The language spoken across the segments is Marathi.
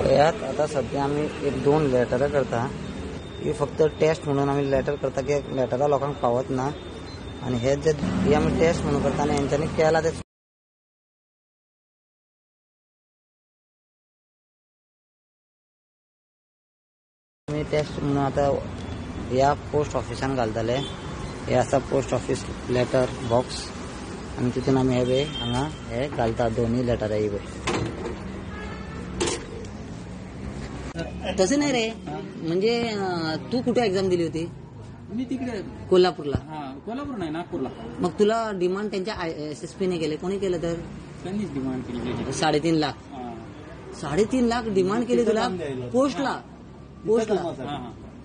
यात आता सध्या आम्ही एक दोन लेटर करता ही फक्त टेस्ट म्हणून आम्ही लेटर करता की लेटरा लोकांक पावत ना आणि हे जे आम्ही टेस्ट म्हणून करता आणि यांच्यानी केला ते आम्ही टेस्ट म्हणून आता या पोस्ट ऑफिसान घालतले। हे असा पोस्ट ऑफिस लेटर बॉक्स आणि तिथून आम्ही हे हांगा हे घालता दोन्ही लेटर आहे तसं नाही रे। म्हणजे तू कुठे एक्झाम दिली होती? मी तिकडे कोल्हापूरला। कोल्हापूर नाही, नागपूरला। मग तुला डिमांड त्यांच्या SSP ने केले? कोणी केलं? तर त्यांनीच डिमांड केली 3.5 लाख। 3.5 लाख डिमांड केली तुला पोस्टला?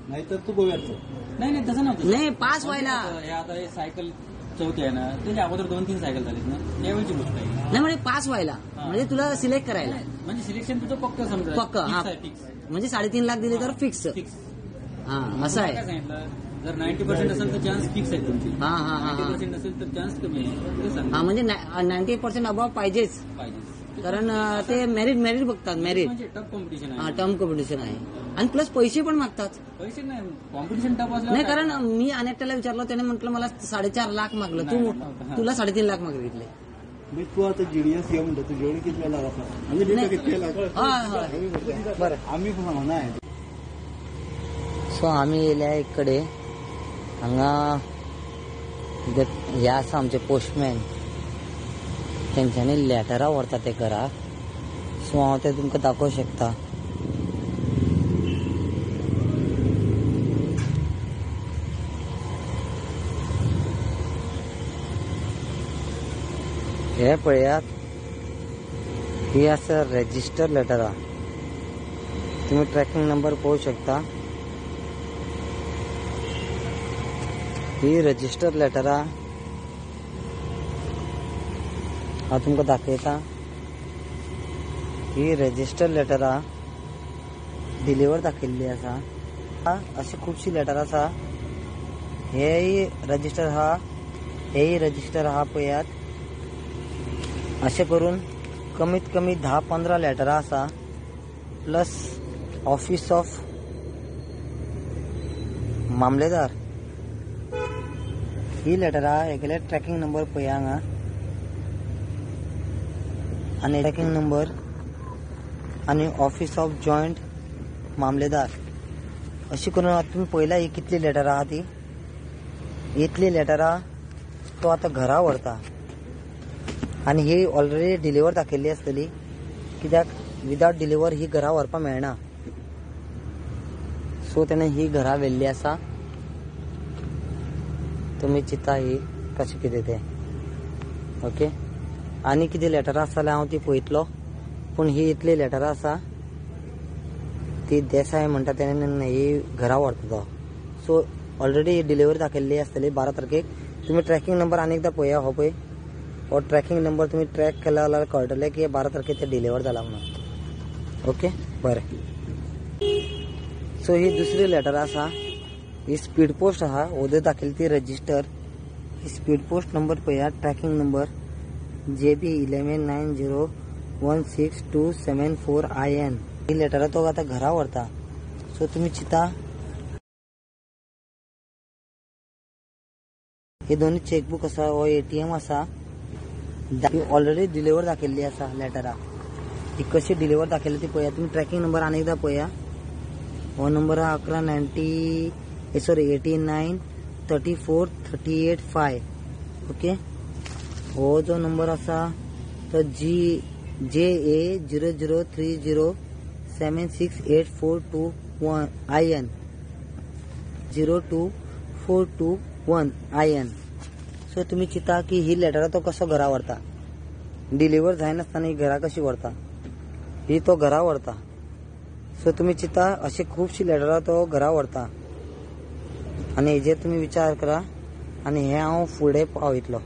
नाही तर तू गोव्याचं नाही तसं नव्हतं। नाही पास व्हायला हे आता हे सायकल चौथी आहे ना, त्याच्या अगोदर 2-3 सायकल झालीत ना, त्यावेळीची गोष्ट आहे। नाही म्हणजे पास व्हायला म्हणजे तुला सिलेक्ट करायला म्हणजे सिलेक्शन तुझं पक्क समजा पक्क। हा म्हणजे 3.5 लाख दिले तर फिक्स। हा असं आहे। काय सांगितलं, जर 90% असेल तर चान्स फिक्स आहे तुमची। हा 90% असेल तर चान्स कमी आहे। हा म्हणजे 90% अबाव पाहिजेच कारण ते मेरिट बघतात। मेरिट म्हणजे टफ कॉम्पिटिशन आहे। हा टर्म कॉम्पिटिशन आहे आणि प्लस पैसे पण मागतात। पैसे नाही, कॉम्पिटिशन टफ असलं नाही कारण मी अनेकट्याला विचारलं त्याने म्हटलं मला 4.5 लाख मागलं, तुला 3.5 लाख मागितले। मी तू आता GDS ये म्हणतो तू जेवढी किती लाख असं म्हणजे किती लाख बरं आम्ही पण म्हणा। सो आम्ही येयल्या इकडे हांगा हे आसा आमचे पोस्टमॅन तेंच्यांनी लेटरां व्हरता ते घराक। सो हांव ते तुमकां दाखोवं शकता। हे पळयात ही आसा रजिस्टर लेटरां। तुम्ही ट्रॅकिंग नंबर पळोवं शकता। ही रजिस्टर लेटरां हांव तुमकां दाखयता। ही रजिस्टर लेटरां डिलिव्हर दाखयल्ली आसा। अशी खुबशी लेटर आसा। हेय रजिस्टर आहा पळयात। अशें करून कमीत कमी 10-15 लेटरां आसा प्लस ऑफिस ऑफ मामलेदार ही लेटरां हेगेले ट्रॅकिंग नंबर पळया हांगा आणि ट्रॅकिंग नंबर आणि ऑफिस ऑफ जॉइंट मामलेदार अशी करून आता तुम्ही पळयला ही कितली लेटर आहा ती। इतली लेटरां तो आता घरा व्हरता आणि ही ऑलरेडी डिलिव्हर दाखयल्ली आसतली कित्याक विदाउट डिलिव्हर ही घरा व्हरपा मेळना। सो तेणें ही घरा व्हेल्ली आसा। तुम्ही चिंता ही कशें कितें तें ओके। आनी कितें लेटरां आसा जाल्यार हांव ती पळयतलो पूण ही इतली लेटरां आसा ती देसाय म्हणटा तेणें ही घरा व्हरता तो। सो ऑलरेडी डिलिव्हरी दाखयल्ली आसतली 12 तारखेक। तुम्ही ट्रॅकिंग नंबर आनी एकदां पळया हो पळय हो ट्रॅकिंग नंबर तुम्ही ट्रॅक केला जाल्यार कळटलें की 12 तारखेक ते डिलिव्हर जाला म्हणून ओके बरें। सो ही दुसरी लेटर आसा ही स्पीड पोस्ट आहा ओदर दाखयली ती रजिस्टर। ही स्पीड पोस्ट नंबर पळया ट्रॅकिंग नंबर JB 11901627 IN। ही लेटर तो आता घरा व्हरता। सो तुम्ही चिंता हे दोन्ही चेकबुक आसा हो ATM आसा। ऑलरेडी डिलिव्हर दाखयल्ली आसा लेटरां। ही कशी डिलिव्हर दाखयली ती पळया। तुम्ही ट्रॅकिंग नंबर आनी एकदां पळया। हो नंबर आहा 893438 ओके। हो जो नंबर आसा तो JA 0030768421 IN 02421 IN। सो तुम्ही चिंता की ही लेटरां तो कसो घरा व्हरता। डिलिव्हर जायनासतना ही घरा कशी व्हरता। ही तो घरा व्हरता। सो तुम्ही चिंता अशी खूबशी लेटरां तो घरा व्हरता आणि हेजेर तुम्ही विचार करा आणि हे हांव फुडें पावयतलो।